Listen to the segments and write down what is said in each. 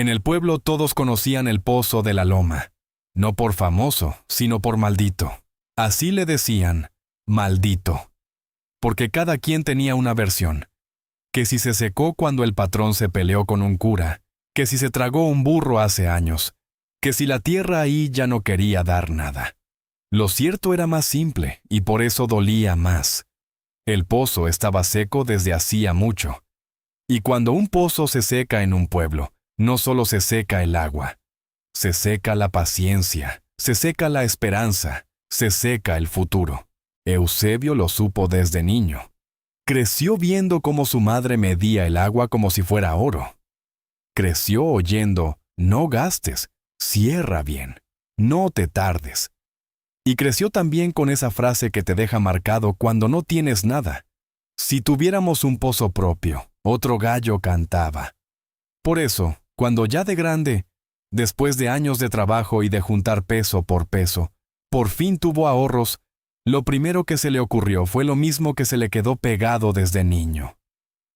En el pueblo todos conocían el pozo de la loma, no por famoso, sino por maldito. Así le decían, maldito, porque cada quien tenía una versión, que si se secó cuando el patrón se peleó con un cura, que si se tragó un burro hace años, que si la tierra ahí ya no quería dar nada. Lo cierto era más simple, y por eso dolía más. El pozo estaba seco desde hacía mucho. Y cuando un pozo se seca en un pueblo, no solo se seca el agua, se seca la paciencia, se seca la esperanza, se seca el futuro. Eusebio lo supo desde niño. Creció viendo cómo su madre medía el agua como si fuera oro. Creció oyendo, no gastes, cierra bien, no te tardes. Y creció también con esa frase que te deja marcado cuando no tienes nada. Si tuviéramos un pozo propio, otro gallo cantaba. Por eso, cuando ya de grande, después de años de trabajo y de juntar peso por peso, por fin tuvo ahorros, lo primero que se le ocurrió fue lo mismo que se le quedó pegado desde niño.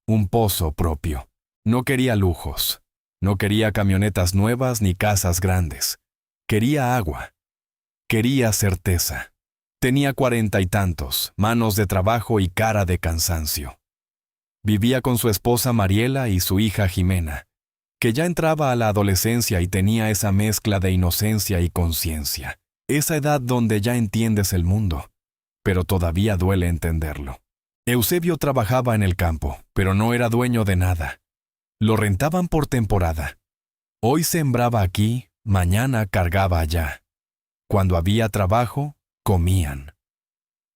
Un pozo propio. No quería lujos. No quería camionetas nuevas ni casas grandes. Quería agua. Quería certeza. Tenía 40 y tantos, manos de trabajo y cara de cansancio. Vivía con su esposa Mariela y su hija Jimena, que ya entraba a la adolescencia y tenía esa mezcla de inocencia y conciencia, esa edad donde ya entiendes el mundo, pero todavía duele entenderlo. Eusebio trabajaba en el campo, pero no era dueño de nada. Lo rentaban por temporada. Hoy sembraba aquí, mañana cargaba allá. Cuando había trabajo, comían.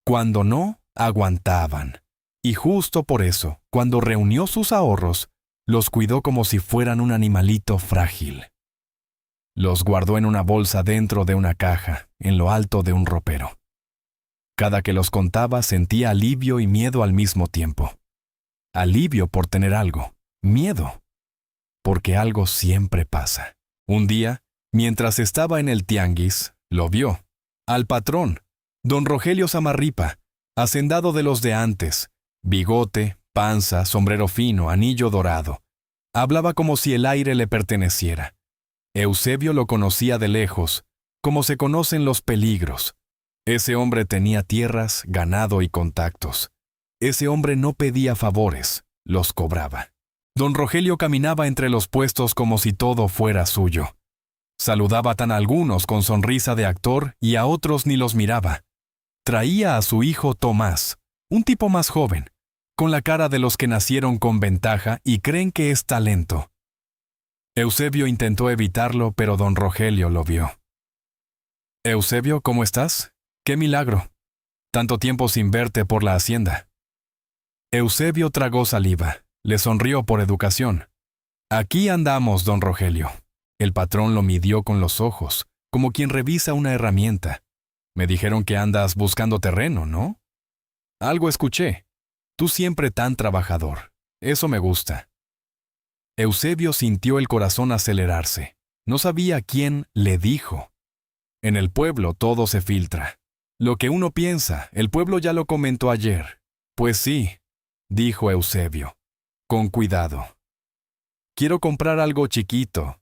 Cuando no, aguantaban. Y justo por eso, cuando reunió sus ahorros, los cuidó como si fueran un animalito frágil. Los guardó en una bolsa dentro de una caja, en lo alto de un ropero. Cada que los contaba sentía alivio y miedo al mismo tiempo. Alivio por tener algo, miedo, porque algo siempre pasa. Un día, mientras estaba en el tianguis, lo vio, al patrón, don Rogelio Samarripa, hacendado de los de antes, bigote, panza, sombrero fino, anillo dorado. Hablaba como si el aire le perteneciera. Eusebio lo conocía de lejos, como se conocen los peligros. Ese hombre tenía tierras, ganado y contactos. Ese hombre no pedía favores, los cobraba. Don Rogelio caminaba entre los puestos como si todo fuera suyo. Saludaba tan a algunos con sonrisa de actor y a otros ni los miraba. Traía a su hijo Tomás, un tipo más joven, con la cara de los que nacieron con ventaja y creen que es talento. Eusebio intentó evitarlo, pero don Rogelio lo vio. «Eusebio, ¿cómo estás? ¡Qué milagro! Tanto tiempo sin verte por la hacienda». Eusebio tragó saliva, le sonrió por educación. «Aquí andamos, don Rogelio». El patrón lo midió con los ojos, como quien revisa una herramienta. «Me dijeron que andas buscando terreno, ¿no?» «Algo escuché. Tú siempre tan trabajador. Eso me gusta». Eusebio sintió el corazón acelerarse. No sabía quién le dijo. En el pueblo todo se filtra. Lo que uno piensa, el pueblo ya lo comentó ayer. «Pues sí», dijo Eusebio, con cuidado. «Quiero comprar algo chiquito,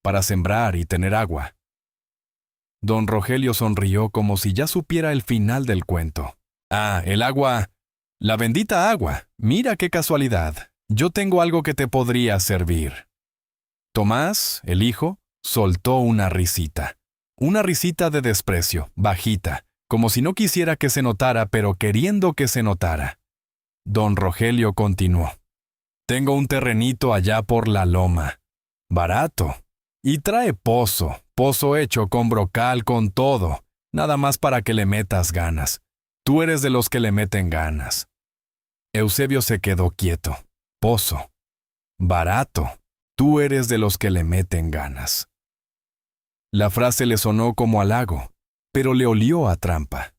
para sembrar y tener agua». Don Rogelio sonrió como si ya supiera el final del cuento. «Ah, el agua. La bendita agua. Mira qué casualidad. Yo tengo algo que te podría servir». Tomás, el hijo, soltó una risita. Una risita de desprecio, bajita, como si no quisiera que se notara, pero queriendo que se notara. Don Rogelio continuó. «Tengo un terrenito allá por la loma. Barato. Y trae pozo hecho con brocal, con todo, nada más para que le metas ganas. Tú eres de los que le meten ganas». Eusebio se quedó quieto. Pozo. Barato. Tú eres de los que le meten ganas. La frase le sonó como halago, pero le olió a trampa.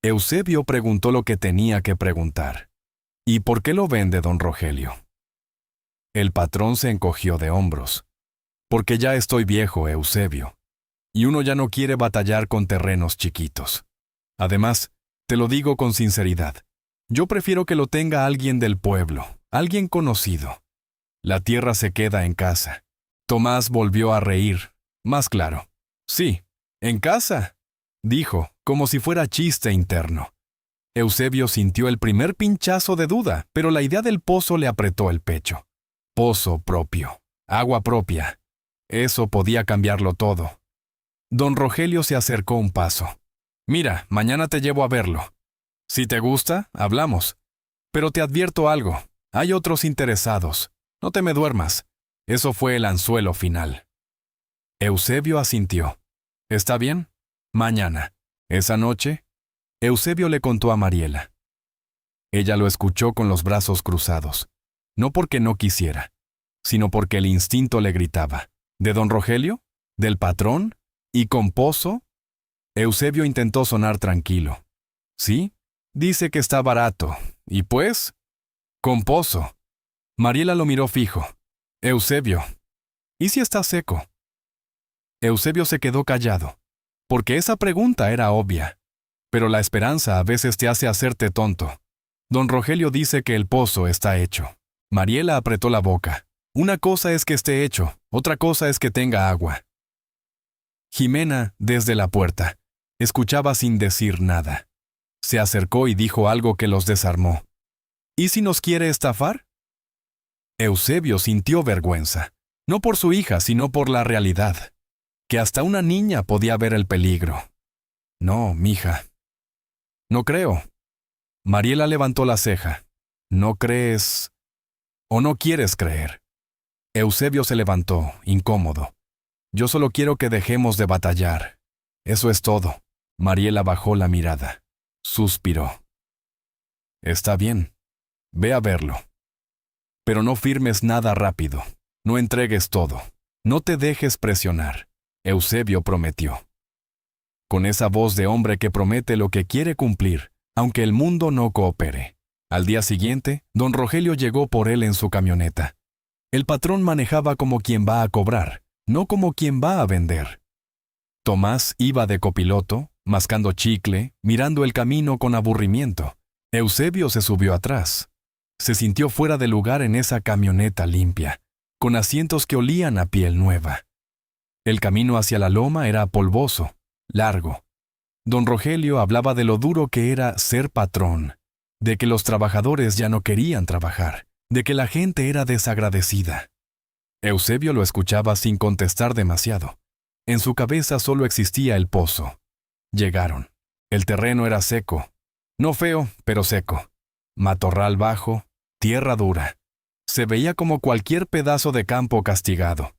Eusebio preguntó lo que tenía que preguntar. «¿Y por qué lo vende don Rogelio?» El patrón se encogió de hombros. «Porque ya estoy viejo, Eusebio, y uno ya no quiere batallar con terrenos chiquitos. Además, te lo digo con sinceridad, yo prefiero que lo tenga alguien del pueblo, alguien conocido. La tierra se queda en casa. Tomás volvió a reír, más claro. Sí, en casa, dijo, como si fuera chiste interno. Eusebio sintió el primer pinchazo de duda, pero la idea del pozo le apretó el pecho. Pozo propio, agua propia. Eso podía cambiarlo todo. Don Rogelio se acercó un paso. Mira, mañana te llevo a verlo. Si te gusta, hablamos. Pero te advierto algo, hay otros interesados. No te me duermas. Eso fue el anzuelo final. Eusebio asintió. ¿Está bien? Mañana. Esa noche, Eusebio le contó a Mariela. Ella lo escuchó con los brazos cruzados. No porque no quisiera, sino porque el instinto le gritaba. ¿De don Rogelio? ¿Del patrón? ¿Y con pozo? Eusebio intentó sonar tranquilo. ¿Sí? Dice que está barato. ¿Y pues? Con pozo. Mariela lo miró fijo. Eusebio, ¿y si está seco? Eusebio se quedó callado, porque esa pregunta era obvia. Pero la esperanza a veces te hace hacerte tonto. Don Rogelio dice que el pozo está hecho. Mariela apretó la boca. Una cosa es que esté hecho, otra cosa es que tenga agua. Jimena, desde la puerta, escuchaba sin decir nada. Se acercó y dijo algo que los desarmó. ¿Y si nos quiere estafar? Eusebio sintió vergüenza, no por su hija, sino por la realidad, que hasta una niña podía ver el peligro. No, mija. No creo. Mariela levantó la ceja. ¿No crees o no quieres creer? Eusebio se levantó, incómodo. Yo solo quiero que dejemos de batallar. Eso es todo. Mariela bajó la mirada. Suspiró. Está bien. Ve a verlo. Pero no firmes nada rápido. No entregues todo. No te dejes presionar. Eusebio prometió. Con esa voz de hombre que promete lo que quiere cumplir, aunque el mundo no coopere. Al día siguiente, don Rogelio llegó por él en su camioneta. El patrón manejaba como quien va a cobrar, no como quien va a vender. Tomás iba de copiloto, mascando chicle, mirando el camino con aburrimiento. Eusebio se subió atrás. Se sintió fuera de lugar en esa camioneta limpia, con asientos que olían a piel nueva. El camino hacia la loma era polvoso, largo. Don Rogelio hablaba de lo duro que era ser patrón, de que los trabajadores ya no querían trabajar, de que la gente era desagradecida. Eusebio lo escuchaba sin contestar demasiado. En su cabeza solo existía el pozo. Llegaron. El terreno era seco. No feo, pero seco. Matorral bajo, tierra dura. Se veía como cualquier pedazo de campo castigado.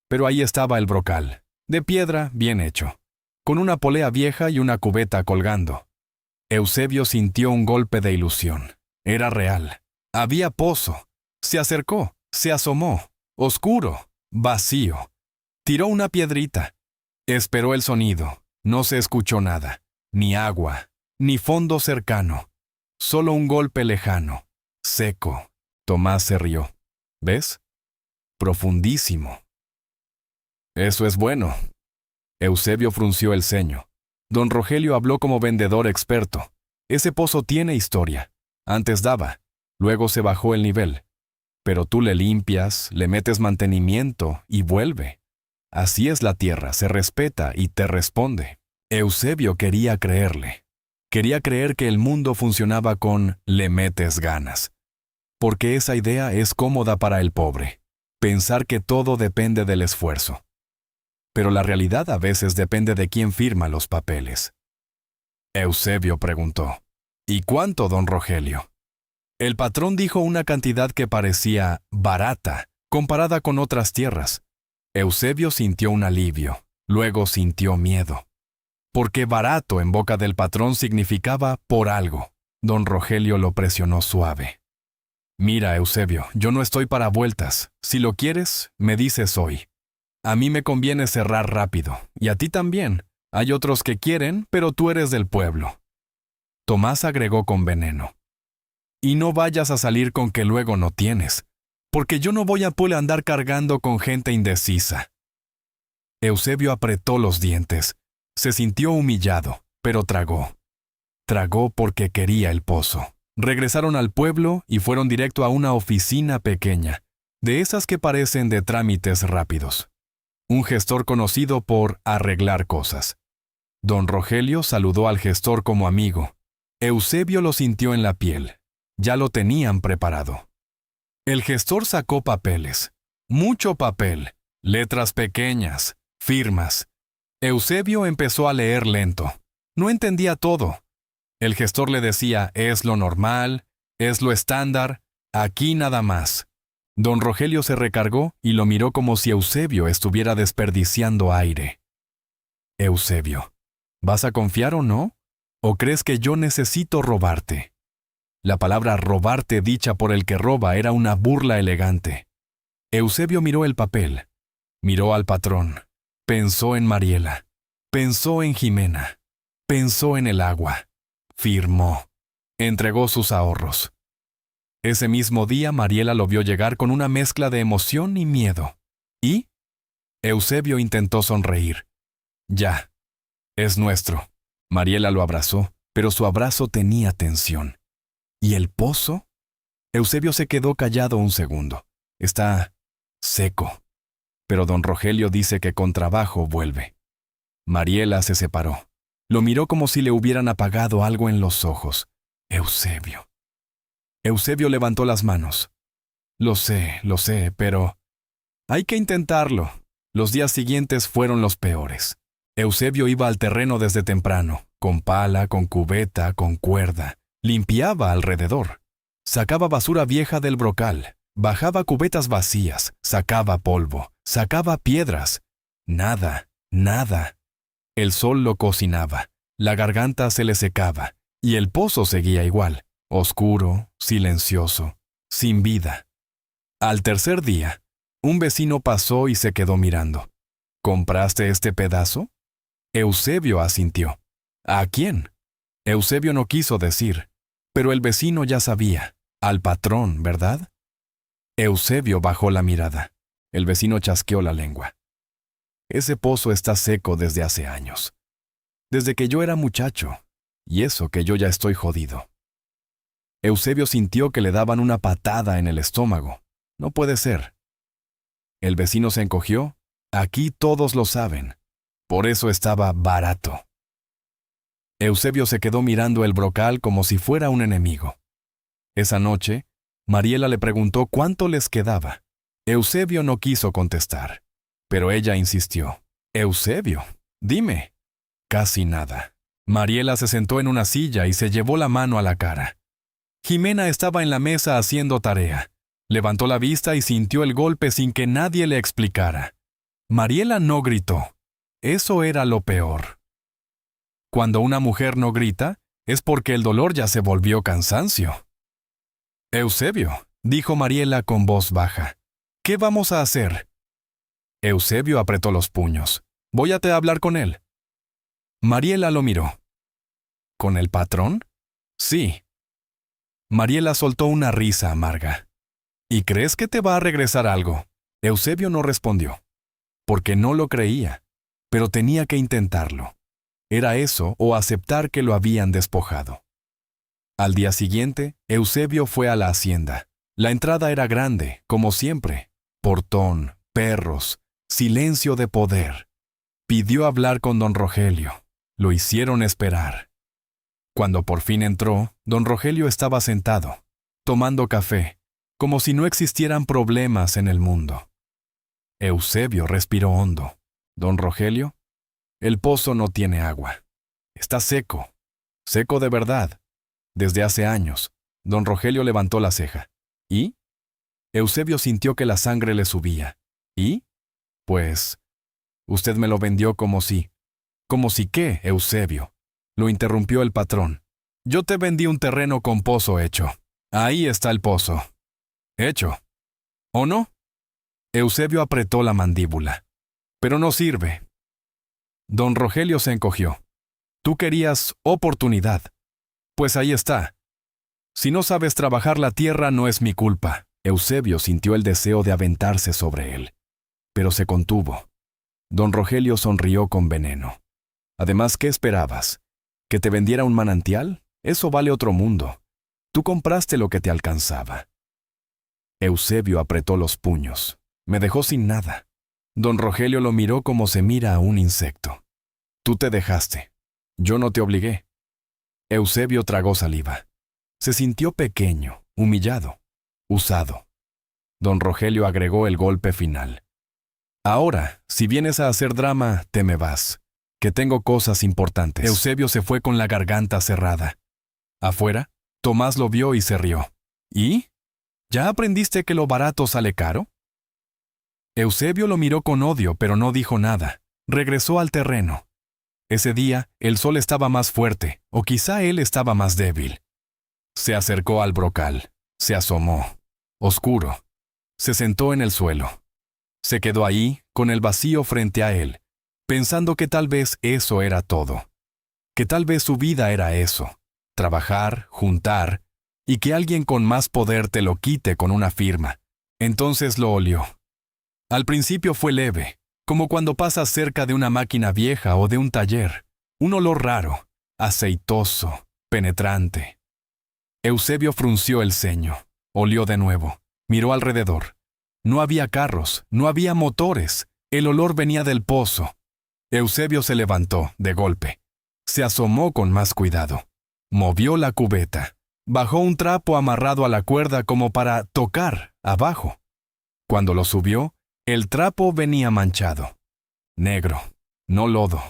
Pero ahí estaba el brocal, de piedra bien hecho, con una polea vieja y una cubeta colgando. Eusebio sintió un golpe de ilusión. Era real. Había pozo. Se acercó, se asomó. Oscuro, vacío. Tiró una piedrita. Esperó el sonido. No se escuchó nada. Ni agua, ni fondo cercano. Solo un golpe lejano, seco. Tomás se rió. ¿Ves? Profundísimo. Eso es bueno. Eusebio frunció el ceño. Don Rogelio habló como vendedor experto. Ese pozo tiene historia. Antes daba, luego se bajó el nivel. Pero tú le limpias, le metes mantenimiento y vuelve. Así es la tierra, se respeta y te responde. Eusebio quería creerle. Quería creer que el mundo funcionaba con le metes ganas. Porque esa idea es cómoda para el pobre. Pensar que todo depende del esfuerzo. Pero la realidad a veces depende de quién firma los papeles. Eusebio preguntó. ¿Y cuánto, don Rogelio? El patrón dijo una cantidad que parecía barata, comparada con otras tierras. Eusebio sintió un alivio, luego sintió miedo. Porque barato en boca del patrón significaba por algo. Don Rogelio lo presionó suave. Mira, Eusebio, yo no estoy para vueltas. Si lo quieres, me dices hoy. A mí me conviene cerrar rápido, y a ti también. Hay otros que quieren, pero tú eres del pueblo. Tomás agregó con veneno. Y no vayas a salir con que luego no tienes, porque yo no voy a poder andar cargando con gente indecisa. Eusebio apretó los dientes. Se sintió humillado, pero tragó. Tragó porque quería el pozo. Regresaron al pueblo y fueron directo a una oficina pequeña. de esas que parecen de trámites rápidos. Un gestor conocido por arreglar cosas. Don Rogelio saludó al gestor como amigo. Eusebio lo sintió en la piel. Ya lo tenían preparado. El gestor sacó papeles. Mucho papel. Letras pequeñas. Firmas. Eusebio empezó a leer lento. No entendía todo. El gestor le decía, es lo normal, es lo estándar, aquí nada más. Don Rogelio se recargó y lo miró como si Eusebio estuviera desperdiciando aire. Eusebio, ¿vas a confiar o no? ¿O crees que yo necesito robarte? La palabra robarte dicha por el que roba era una burla elegante. Eusebio miró el papel, miró al patrón, pensó en Mariela, pensó en Jimena, pensó en el agua, firmó, entregó sus ahorros. Ese mismo día Mariela lo vio llegar con una mezcla de emoción y miedo. ¿Y? Eusebio intentó sonreír. Ya, es nuestro. Mariela lo abrazó, pero su abrazo tenía tensión. ¿Y el pozo? Eusebio se quedó callado un segundo. Está seco. Pero don Rogelio dice que con trabajo vuelve. Mariela se separó. Lo miró como si le hubieran apagado algo en los ojos. Eusebio. Eusebio levantó las manos. Lo sé, pero... hay que intentarlo. Los días siguientes fueron los peores. Eusebio iba al terreno desde temprano, con pala, con cubeta, con cuerda. Limpiaba alrededor. Sacaba basura vieja del brocal. Bajaba cubetas vacías. Sacaba polvo. Sacaba piedras. Nada, nada. El sol lo cocinaba. La garganta se le secaba. Y el pozo seguía igual. Oscuro, silencioso, sin vida. Al tercer día, un vecino pasó y se quedó mirando. ¿Compraste este pedazo? Eusebio asintió. ¿A quién? Eusebio no quiso decir, pero el vecino ya sabía. Al patrón, ¿verdad? Eusebio bajó la mirada. El vecino chasqueó la lengua. Ese pozo está seco desde hace años. Desde que yo era muchacho. Y eso que yo ya estoy jodido. Eusebio sintió que le daban una patada en el estómago. No puede ser. El vecino se encogió. Aquí todos lo saben. Por eso estaba barato. Eusebio se quedó mirando el brocal como si fuera un enemigo. Esa noche, Mariela le preguntó cuánto les quedaba. Eusebio no quiso contestar, pero ella insistió. Eusebio, dime. Casi nada. Mariela se sentó en una silla y se llevó la mano a la cara. Jimena estaba en la mesa haciendo tarea. Levantó la vista y sintió el golpe sin que nadie le explicara. Mariela no gritó. Eso era lo peor. Cuando una mujer no grita, es porque el dolor ya se volvió cansancio. Eusebio, dijo Mariela con voz baja. ¿Qué vamos a hacer? Eusebio apretó los puños. Voy a hablar con él. Mariela lo miró. ¿Con el patrón? Sí. Mariela soltó una risa amarga. ¿Y crees que te va a regresar algo? Eusebio no respondió, porque no lo creía, pero tenía que intentarlo. Era eso o aceptar que lo habían despojado. Al día siguiente, Eusebio fue a la hacienda. La entrada era grande, como siempre. Portón, perros, silencio de poder. Pidió hablar con don Rogelio. Lo hicieron esperar. Cuando por fin entró, don Rogelio estaba sentado, tomando café, como si no existieran problemas en el mundo. Eusebio respiró hondo. Don Rogelio, el pozo no tiene agua. Está seco, seco de verdad. Desde hace años. Don Rogelio levantó la ceja. ¿Y? Eusebio sintió que la sangre le subía. ¿Y? Pues, usted me lo vendió como si... ¿Como si qué, Eusebio? Lo interrumpió el patrón. Yo te vendí un terreno con pozo hecho. Ahí está el pozo. Hecho. ¿O no? Eusebio apretó la mandíbula. Pero no sirve. Don Rogelio se encogió. Tú querías oportunidad. Pues ahí está. Si no sabes trabajar la tierra, no es mi culpa. Eusebio sintió el deseo de aventarse sobre él, pero se contuvo. Don Rogelio sonrió con veneno. Además, ¿qué esperabas? ¿Que te vendiera un manantial? Eso vale otro mundo. Tú compraste lo que te alcanzaba. Eusebio apretó los puños. Me dejó sin nada. Don Rogelio lo miró como se mira a un insecto. Tú te dejaste. Yo no te obligué. Eusebio tragó saliva. Se sintió pequeño, humillado, usado. Don Rogelio agregó el golpe final. Ahora, si vienes a hacer drama, te me vas, que tengo cosas importantes. Eusebio se fue con la garganta cerrada. Afuera, Tomás lo vio y se rió. ¿Y? ¿Ya aprendiste que lo barato sale caro? Eusebio lo miró con odio, pero no dijo nada. Regresó al terreno. Ese día, el sol estaba más fuerte, o quizá él estaba más débil. Se acercó al brocal. Se asomó. Oscuro. Se sentó en el suelo. Se quedó ahí, con el vacío frente a él, pensando que tal vez eso era todo. Que tal vez su vida era eso. Trabajar, juntar, y que alguien con más poder te lo quite con una firma. Entonces lo olió. Al principio fue leve, como cuando pasas cerca de una máquina vieja o de un taller. Un olor raro, aceitoso, penetrante. Eusebio frunció el ceño. Olió de nuevo. Miró alrededor. No había carros, no había motores. El olor venía del pozo. Eusebio se levantó, de golpe. Se asomó con más cuidado. Movió la cubeta. Bajó un trapo amarrado a la cuerda como para tocar abajo. Cuando lo subió, el trapo venía manchado. Negro, no lodo,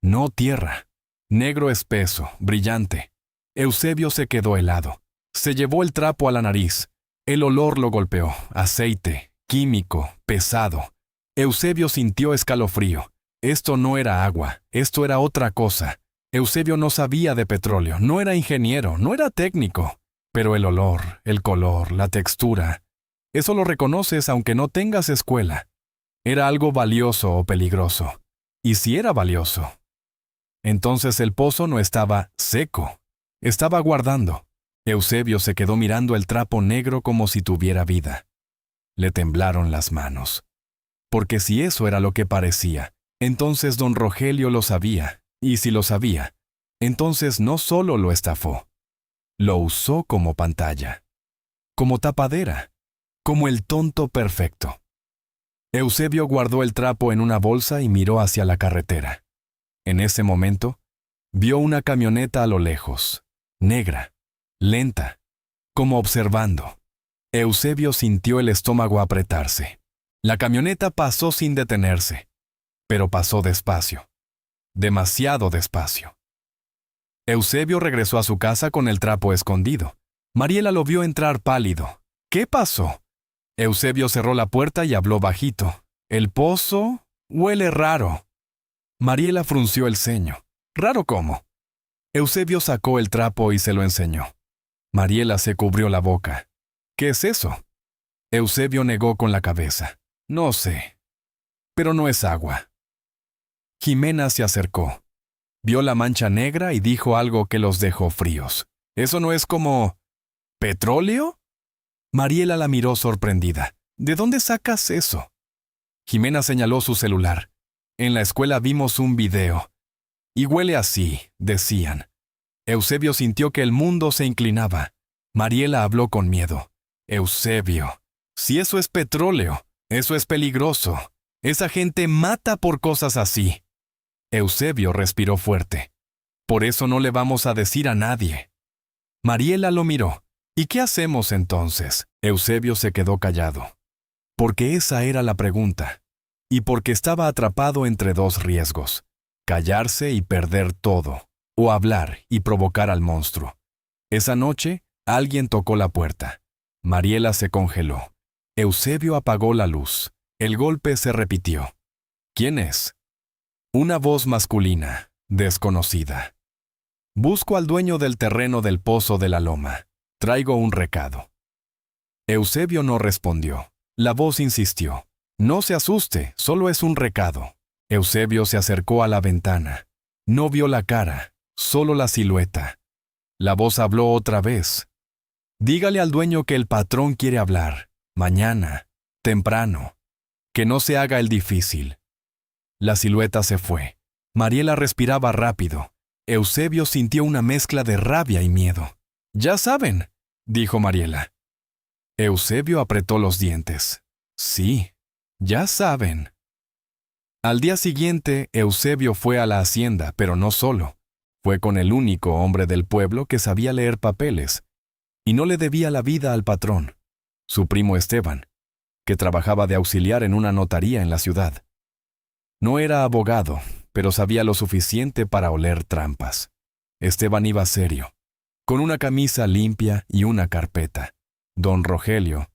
no tierra. Negro espeso, brillante. Eusebio se quedó helado. Se llevó el trapo a la nariz. El olor lo golpeó. Aceite, químico, pesado. Eusebio sintió escalofrío. Esto no era agua, esto era otra cosa. Eusebio no sabía de petróleo, no era ingeniero, no era técnico. Pero el olor, el color, la textura, eso lo reconoces aunque no tengas escuela. Era algo valioso o peligroso. Y si era valioso, entonces el pozo no estaba seco, estaba guardando. Eusebio se quedó mirando el trapo negro como si tuviera vida. Le temblaron las manos. Porque si eso era lo que parecía, entonces don Rogelio lo sabía. Y si lo sabía, entonces no solo lo estafó, lo usó como pantalla, como tapadera, como el tonto perfecto. Eusebio guardó el trapo en una bolsa y miró hacia la carretera. En ese momento, vio una camioneta a lo lejos, negra, lenta, como observando. Eusebio sintió el estómago apretarse. La camioneta pasó sin detenerse, pero pasó despacio. Demasiado despacio. Eusebio regresó a su casa con el trapo escondido. Mariela lo vio entrar pálido. ¿Qué pasó? Eusebio cerró la puerta y habló bajito. ¿El pozo? Huele raro. Mariela frunció el ceño. ¿Raro cómo? Eusebio sacó el trapo y se lo enseñó. Mariela se cubrió la boca. ¿Qué es eso? Eusebio negó con la cabeza. No sé. Pero no es agua. Jimena se acercó. Vio la mancha negra y dijo algo que los dejó fríos. ¿Eso no es como... petróleo? Mariela la miró sorprendida. ¿De dónde sacas eso? Jimena señaló su celular. En la escuela vimos un video. Y huele así, decían. Eusebio sintió que el mundo se inclinaba. Mariela habló con miedo. Eusebio, si eso es petróleo, eso es peligroso. Esa gente mata por cosas así. Eusebio respiró fuerte. Por eso no le vamos a decir a nadie. Mariela lo miró. ¿Y qué hacemos entonces? Eusebio se quedó callado. Porque esa era la pregunta. Y porque estaba atrapado entre dos riesgos. Callarse y perder todo. O hablar y provocar al monstruo. Esa noche, alguien tocó la puerta. Mariela se congeló. Eusebio apagó la luz. El golpe se repitió. ¿Quién es? Una voz masculina, desconocida. Busco al dueño del terreno del pozo de la loma. Traigo un recado. Eusebio no respondió. La voz insistió. No se asuste, solo es un recado. Eusebio se acercó a la ventana. No vio la cara, solo la silueta. La voz habló otra vez. Dígale al dueño que el patrón quiere hablar. Mañana, temprano. Que no se haga el difícil. La silueta se fue. Mariela respiraba rápido. Eusebio sintió una mezcla de rabia y miedo. «Ya saben», dijo Mariela. Eusebio apretó los dientes. Sí, ya saben. Al día siguiente, Eusebio fue a la hacienda, pero no solo. Fue con el único hombre del pueblo que sabía leer papeles, y no le debía la vida al patrón, su primo Esteban, que trabajaba de auxiliar en una notaría en la ciudad. No era abogado, pero sabía lo suficiente para oler trampas. Esteban iba serio, con una camisa limpia y una carpeta. Don Rogelio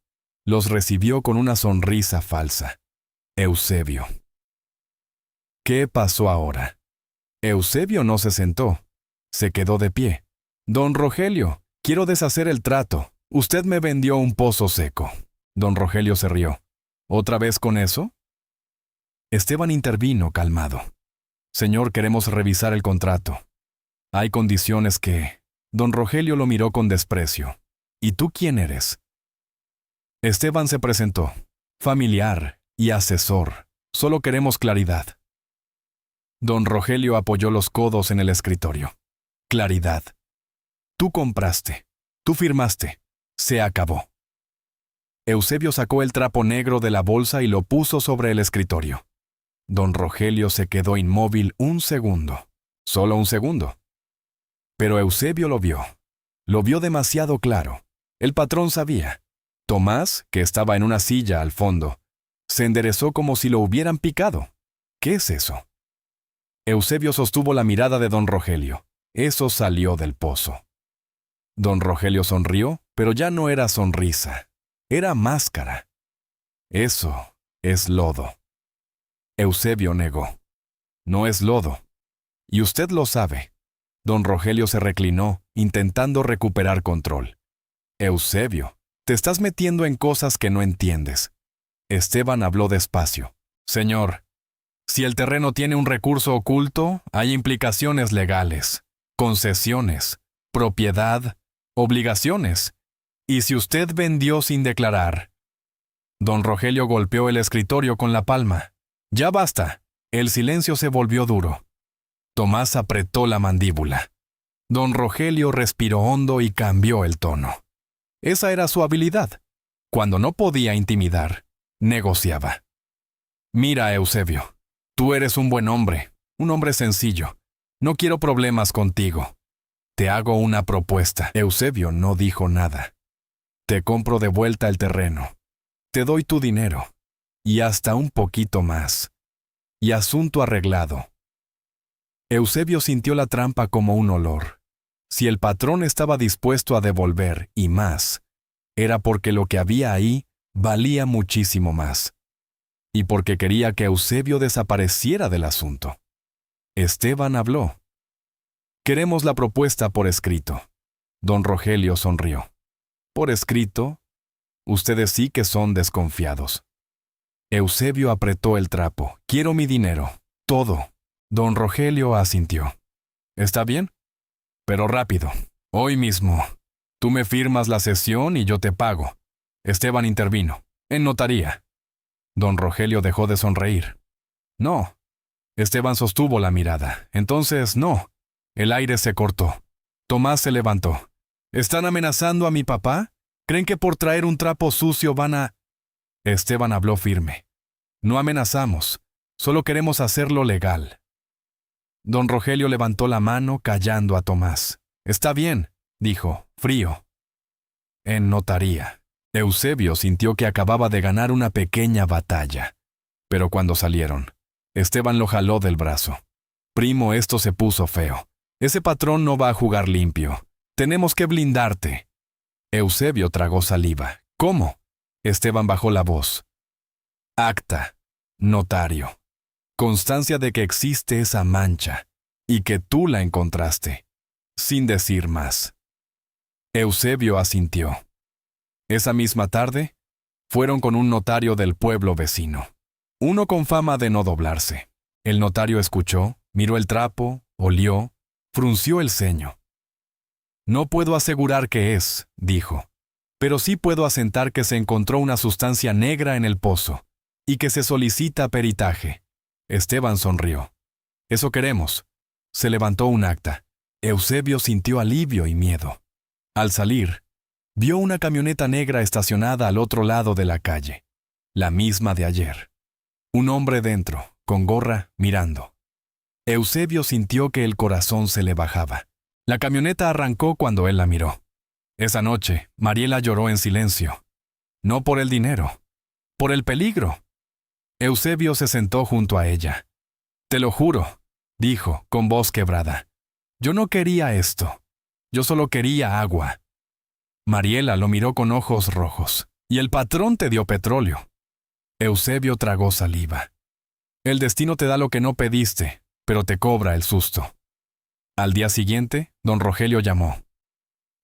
los recibió con una sonrisa falsa. Eusebio. ¿Qué pasó ahora? Eusebio no se sentó. Se quedó de pie. Don Rogelio, quiero deshacer el trato. Usted me vendió un pozo seco. Don Rogelio se rió. ¿Otra vez con eso? Esteban intervino calmado. Señor, queremos revisar el contrato. Hay condiciones que... Don Rogelio lo miró con desprecio. ¿Y tú quién eres? Esteban se presentó. Familiar y asesor. Solo queremos claridad. Don Rogelio apoyó los codos en el escritorio. Claridad. Tú compraste. Tú firmaste. Se acabó. Eusebio sacó el trapo negro de la bolsa y lo puso sobre el escritorio. Don Rogelio se quedó inmóvil un segundo. Solo un segundo. Pero Eusebio lo vio. Lo vio demasiado claro. El patrón sabía. Tomás, que estaba en una silla al fondo, se enderezó como si lo hubieran picado. ¿Qué es eso? Eusebio sostuvo la mirada de don Rogelio. Eso salió del pozo. Don Rogelio sonrió, pero ya no era sonrisa. Era máscara. Eso es lodo. Eusebio negó. No es lodo. Y usted lo sabe. Don Rogelio se reclinó, intentando recuperar control. Eusebio, te estás metiendo en cosas que no entiendes. Esteban habló despacio. Señor, si el terreno tiene un recurso oculto, hay implicaciones legales, concesiones, propiedad, obligaciones. Y si usted vendió sin declarar... Don Rogelio golpeó el escritorio con la palma. Ya basta. El silencio se volvió duro. Tomás apretó la mandíbula. Don Rogelio respiró hondo y cambió el tono. Esa era su habilidad. Cuando no podía intimidar, negociaba. Mira, Eusebio, tú eres un buen hombre, un hombre sencillo. No quiero problemas contigo. Te hago una propuesta. Eusebio no dijo nada. Te compro de vuelta el terreno. Te doy tu dinero. Y hasta un poquito más. Y asunto arreglado. Eusebio sintió la trampa como un olor. Si el patrón estaba dispuesto a devolver, y más, era porque lo que había ahí valía muchísimo más. Y porque quería que Eusebio desapareciera del asunto. Esteban habló. Queremos la propuesta por escrito. Don Rogelio sonrió. Por escrito, ustedes sí que son desconfiados. Eusebio apretó el trapo. Quiero mi dinero. Todo. Don Rogelio asintió. ¿Está bien? Pero rápido. Hoy mismo. Tú me firmas la cesión y yo te pago. Esteban intervino. En notaría. Don Rogelio dejó de sonreír. No. Esteban sostuvo la mirada. Entonces, no. El aire se cortó. Tomás se levantó. ¿Están amenazando a mi papá? ¿Creen que por traer un trapo sucio van a...? Esteban habló firme. No amenazamos. Solo queremos hacerlo legal. Don Rogelio levantó la mano callando a Tomás. Está bien, dijo, frío. En notaría. Eusebio sintió que acababa de ganar una pequeña batalla. Pero cuando salieron, Esteban lo jaló del brazo. Primo, esto se puso feo. Ese patrón no va a jugar limpio. Tenemos que blindarte. Eusebio tragó saliva. ¿Cómo? Esteban bajó la voz. Acta. Notario. Constancia de que existe esa mancha y que tú la encontraste, sin decir más. Eusebio asintió. Esa misma tarde, fueron con un notario del pueblo vecino, uno con fama de no doblarse. El notario escuchó, miró el trapo, olió, frunció el ceño. No puedo asegurar qué es, dijo, pero sí puedo asentar que se encontró una sustancia negra en el pozo y que se solicita peritaje. Esteban sonrió. Eso queremos. Se levantó un acta. Eusebio sintió alivio y miedo. Al salir, Vio una camioneta negra estacionada al otro lado de la calle, la misma de ayer. Un hombre dentro, con gorra, mirando. Eusebio sintió que el corazón se le bajaba. La camioneta arrancó cuando él la miró. Esa noche, Mariela lloró en silencio. No por el dinero, por el peligro. Eusebio se sentó junto a ella. «Te lo juro», dijo, con voz quebrada. «Yo no quería esto. Yo solo quería agua». Mariela lo miró con ojos rojos. «Y el patrón te dio petróleo». Eusebio tragó saliva. «El destino te da lo que no pediste, pero te cobra el susto». Al día siguiente, don Rogelio llamó.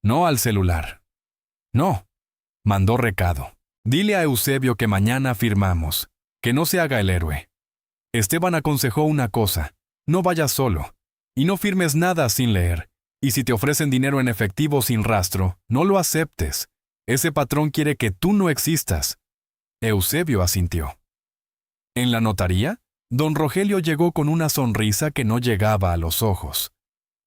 No al celular. No. Mandó recado. «Dile a Eusebio que mañana firmamos. Que no se haga el héroe». Esteban aconsejó una cosa. No vayas solo. Y no firmes nada sin leer. Y si te ofrecen dinero en efectivo sin rastro, no lo aceptes. Ese patrón quiere que tú no existas. Eusebio asintió. En la notaría, don Rogelio llegó con una sonrisa que no llegaba a los ojos.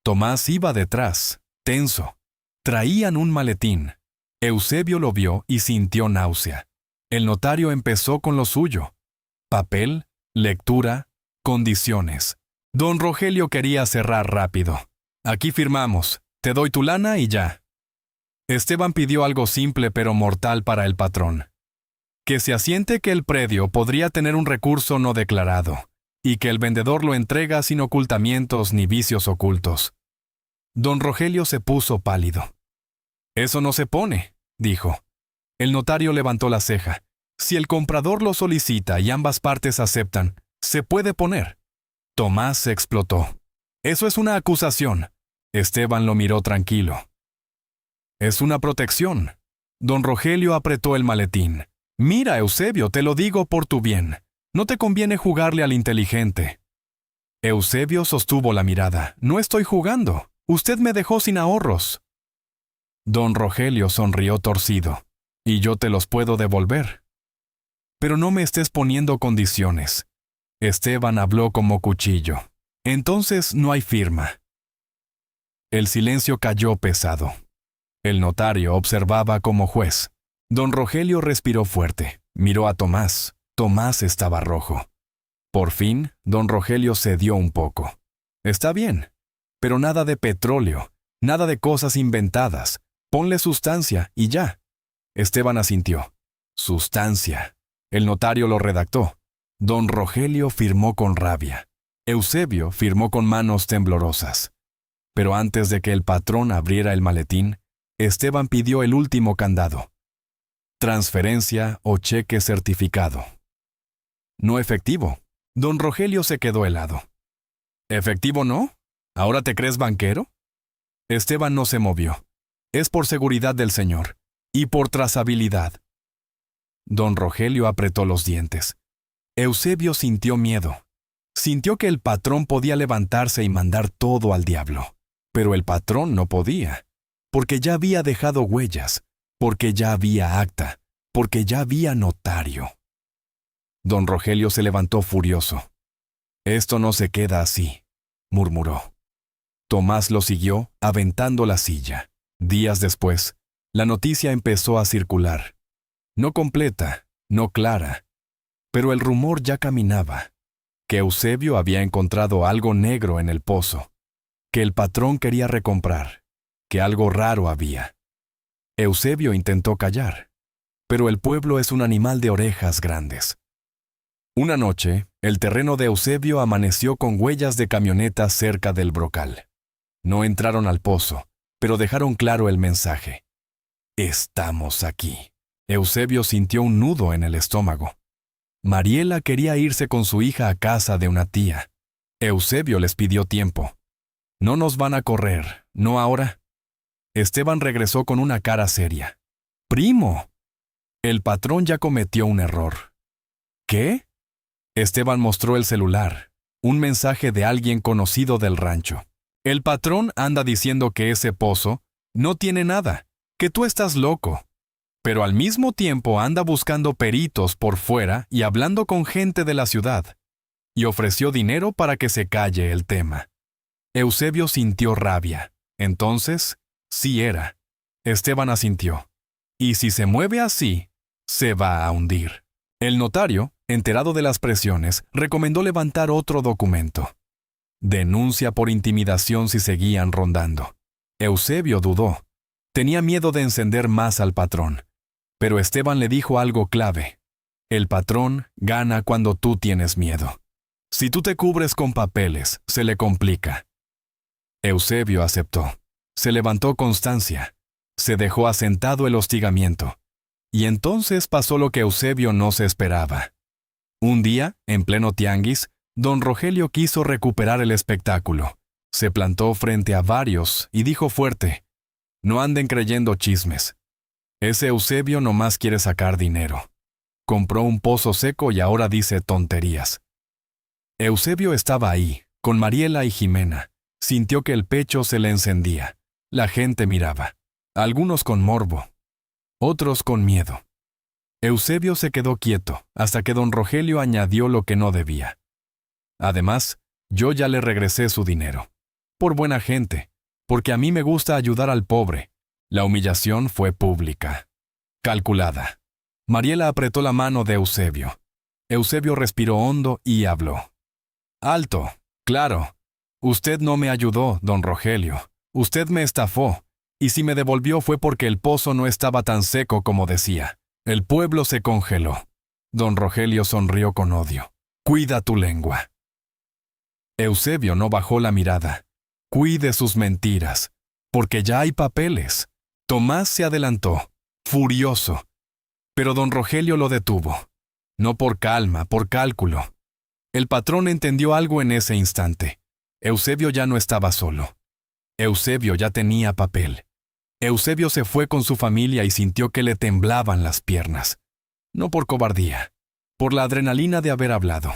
Tomás iba detrás, tenso. Traían un maletín. Eusebio lo vio y sintió náusea. El notario empezó con lo suyo. Papel, lectura, condiciones. Don Rogelio quería cerrar rápido. «Aquí firmamos. Te doy tu lana y ya». Esteban pidió algo simple pero mortal para el patrón. Que se asiente que el predio podría tener un recurso no declarado, y que el vendedor lo entrega sin ocultamientos ni vicios ocultos. Don Rogelio se puso pálido. «Eso no se pone», dijo. El notario levantó la ceja. «Si el comprador lo solicita y ambas partes aceptan, se puede poner». Tomás se explotó. «Eso es una acusación». Esteban lo miró tranquilo. «Es una protección». Don Rogelio apretó el maletín. «Mira, Eusebio, te lo digo por tu bien. No te conviene jugarle al inteligente». Eusebio sostuvo la mirada. «No estoy jugando. Usted me dejó sin ahorros». Don Rogelio sonrió torcido. «Y yo te los puedo devolver. Pero no me estés poniendo condiciones». Esteban habló como cuchillo. «Entonces no hay firma». El silencio cayó pesado. El notario observaba como juez. Don Rogelio respiró fuerte. Miró a Tomás. Tomás estaba rojo. Por fin, don Rogelio cedió un poco. «Está bien, pero nada de petróleo, nada de cosas inventadas. Ponle sustancia y ya». Esteban asintió. «Sustancia». El notario lo redactó. Don Rogelio firmó con rabia. Eusebio firmó con manos temblorosas. Pero antes de que el patrón abriera el maletín, Esteban pidió el último candado. Transferencia o cheque certificado. No efectivo. Don Rogelio se quedó helado. ¿Efectivo no? ¿Ahora te crees banquero? Esteban no se movió. «Es por seguridad del señor. Y por trazabilidad». Don Rogelio apretó los dientes. Eusebio sintió miedo. Sintió que el patrón podía levantarse y mandar todo al diablo. Pero el patrón no podía. Porque ya había dejado huellas. Porque ya había acta. Porque ya había notario. Don Rogelio se levantó furioso. «Esto no se queda así», murmuró. Tomás lo siguió, aventando la silla. Días después, la noticia empezó a circular. No completa, no clara, pero el rumor ya caminaba. Que Eusebio había encontrado algo negro en el pozo. Que el patrón quería recomprar. Que algo raro había. Eusebio intentó callar, pero el pueblo es un animal de orejas grandes. Una noche, el terreno de Eusebio amaneció con huellas de camionetas cerca del brocal. No entraron al pozo, pero dejaron claro el mensaje. «Estamos aquí». Eusebio sintió un nudo en el estómago. Mariela quería irse con su hija a casa de una tía. Eusebio les pidió tiempo. «No nos van a correr, ¿no ahora?» Esteban regresó con una cara seria. «Primo, el patrón ya cometió un error». «¿Qué?» Esteban mostró el celular, un mensaje de alguien conocido del rancho. «El patrón anda diciendo que ese pozo no tiene nada, que tú estás loco. Pero al mismo tiempo anda buscando peritos por fuera y hablando con gente de la ciudad. Y ofreció dinero para que se calle el tema». Eusebio sintió rabia. Entonces, sí era. Esteban asintió. y si se mueve así, se va a hundir. El notario, enterado de las presiones, recomendó levantar otro documento. Denuncia por intimidación si seguían rondando. Eusebio dudó. Tenía miedo de encender más al patrón. Pero Esteban le dijo algo clave. El patrón gana cuando tú tienes miedo. Si tú te cubres con papeles, se le complica. Eusebio aceptó. Se levantó Constancia. Se dejó asentado el hostigamiento. Y entonces pasó lo que Eusebio no se esperaba. Un día, en pleno tianguis, don Rogelio quiso recuperar el espectáculo. Se plantó frente a varios y dijo fuerte: «No anden creyendo chismes. Ese Eusebio nomás quiere sacar dinero. Compró un pozo seco y ahora dice tonterías». Eusebio estaba ahí, con Mariela y Jimena. Sintió que el pecho se le encendía. La gente miraba. Algunos con morbo. Otros con miedo. Eusebio se quedó quieto, hasta que don Rogelio añadió lo que no debía. «Además, yo ya le regresé su dinero. Por buena gente, porque a mí me gusta ayudar al pobre». La humillación fue pública. Calculada. Mariela apretó la mano de Eusebio. Eusebio respiró hondo y habló. «Alto, claro. Usted no me ayudó, don Rogelio. Usted me estafó. Y si me devolvió fue porque el pozo no estaba tan seco como decía. El pueblo se congeló». Don Rogelio sonrió con odio. «Cuida tu lengua». Eusebio no bajó la mirada. «Cuide sus mentiras, porque ya hay papeles». Tomás se adelantó, furioso. Pero don Rogelio lo detuvo. No por calma, por cálculo. El patrón entendió algo en ese instante. Eusebio ya no estaba solo. Eusebio ya tenía papel. Eusebio se fue con su familia y sintió que le temblaban las piernas. No por cobardía, por la adrenalina de haber hablado.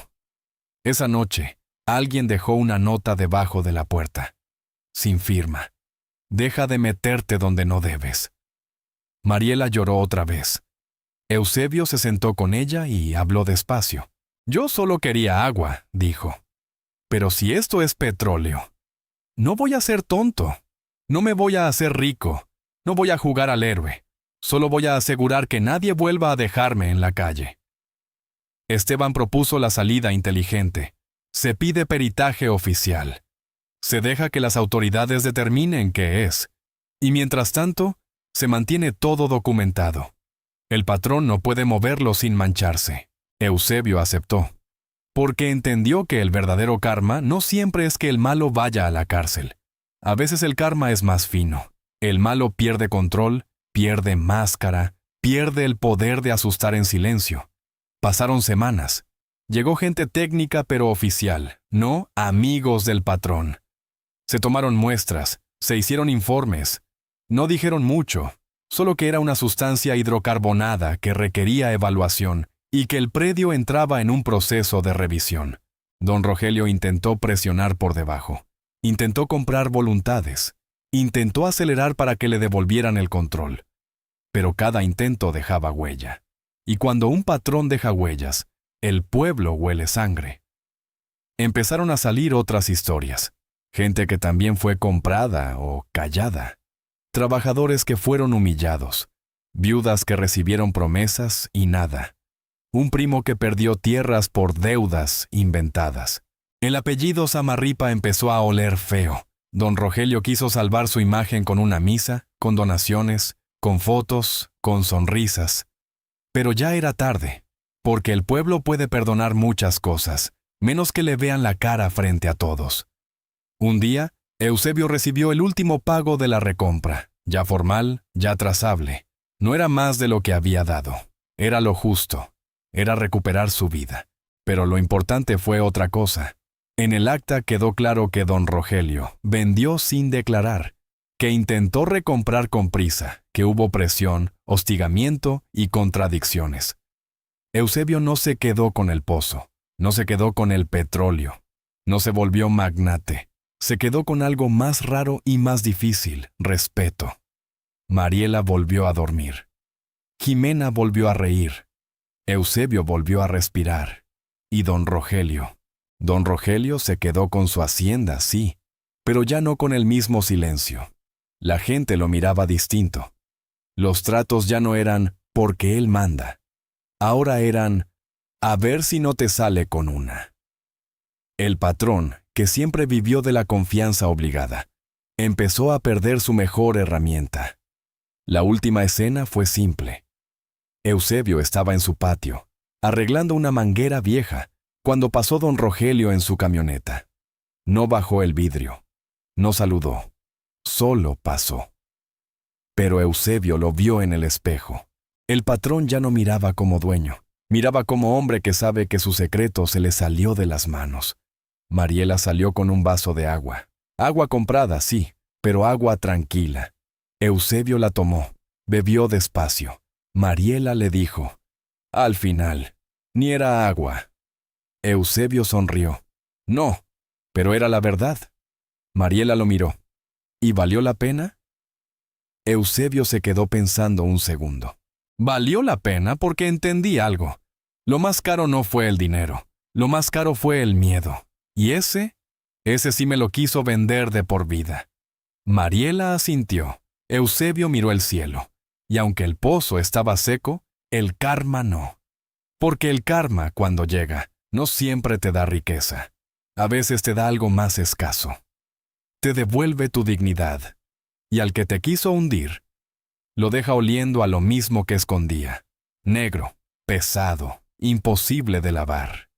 Esa noche, alguien dejó una nota debajo de la puerta. Sin firma. «Deja de meterte donde no debes». Mariela lloró otra vez. Eusebio se sentó con ella y habló despacio. «Yo solo quería agua», dijo. «Pero si esto es petróleo, no voy a ser tonto. No me voy a hacer rico. No voy a jugar al héroe. Solo voy a asegurar que nadie vuelva a dejarme en la calle». Esteban propuso la salida inteligente. Se pide peritaje oficial. Se deja que las autoridades determinen qué es. Y mientras tanto, se mantiene todo documentado. El patrón no puede moverlo sin mancharse. Eusebio aceptó. Porque entendió que el verdadero karma no siempre es que el malo vaya a la cárcel. A veces el karma es más fino. El malo pierde control, pierde máscara, pierde el poder de asustar en silencio. Pasaron semanas. Llegó gente técnica pero oficial, no amigos del patrón. Se tomaron muestras, se hicieron informes. No dijeron mucho, solo que era una sustancia hidrocarbonada que requería evaluación y que el predio entraba en un proceso de revisión. Don Rogelio intentó presionar por debajo. Intentó comprar voluntades. Intentó acelerar para que le devolvieran el control. Pero cada intento dejaba huella. Y cuando un patrón deja huellas, el pueblo huele sangre. Empezaron a salir otras historias. Gente que también fue comprada o callada. Trabajadores que fueron humillados. Viudas que recibieron promesas y nada. Un primo que perdió tierras por deudas inventadas. El apellido Samarripa empezó a oler feo. Don Rogelio quiso salvar su imagen con una misa, con donaciones, con fotos, con sonrisas. Pero ya era tarde, porque el pueblo puede perdonar muchas cosas, menos que le vean la cara frente a todos. Un día, Eusebio recibió el último pago de la recompra, ya formal, ya trazable. No era más de lo que había dado. Era lo justo. Era recuperar su vida. Pero lo importante fue otra cosa. En el acta quedó claro que don Rogelio vendió sin declarar, que intentó recomprar con prisa, que hubo presión, hostigamiento y contradicciones. Eusebio no se quedó con el pozo, no se quedó con el petróleo, no se volvió magnate. Se quedó con algo más raro y más difícil, respeto. Mariela volvió a dormir. Jimena volvió a reír. Eusebio volvió a respirar. Y don Rogelio. Don Rogelio se quedó con su hacienda, sí, pero ya no con el mismo silencio. La gente lo miraba distinto. Los tratos ya no eran porque él manda. Ahora eran a ver si no te sale con una. El patrón, que siempre vivió de la confianza obligada, empezó a perder su mejor herramienta. La última escena fue simple. Eusebio estaba en su patio, arreglando una manguera vieja, cuando pasó don Rogelio en su camioneta. No bajó el vidrio, no saludó, solo pasó. Pero Eusebio lo vio en el espejo. El patrón ya no miraba como dueño, miraba como hombre que sabe que su secreto se le salió de las manos. Mariela salió con un vaso de agua. Agua comprada, sí, pero agua tranquila. Eusebio la tomó, bebió despacio. Mariela le dijo, al final, ni era agua. Eusebio sonrió. No, pero era la verdad. Mariela lo miró. ¿Y valió la pena? Eusebio se quedó pensando un segundo. Valió la pena porque entendí algo. Lo más caro no fue el dinero. Lo más caro fue el miedo. ¿Y ese? Ese sí me lo quiso vender de por vida. Mariela asintió. Eusebio miró el cielo. Y aunque el pozo estaba seco, el karma no. Porque el karma, cuando llega, no siempre te da riqueza. A veces te da algo más escaso. Te devuelve tu dignidad. Y al que te quiso hundir, lo deja oliendo a lo mismo que escondía. Negro, pesado, imposible de lavar.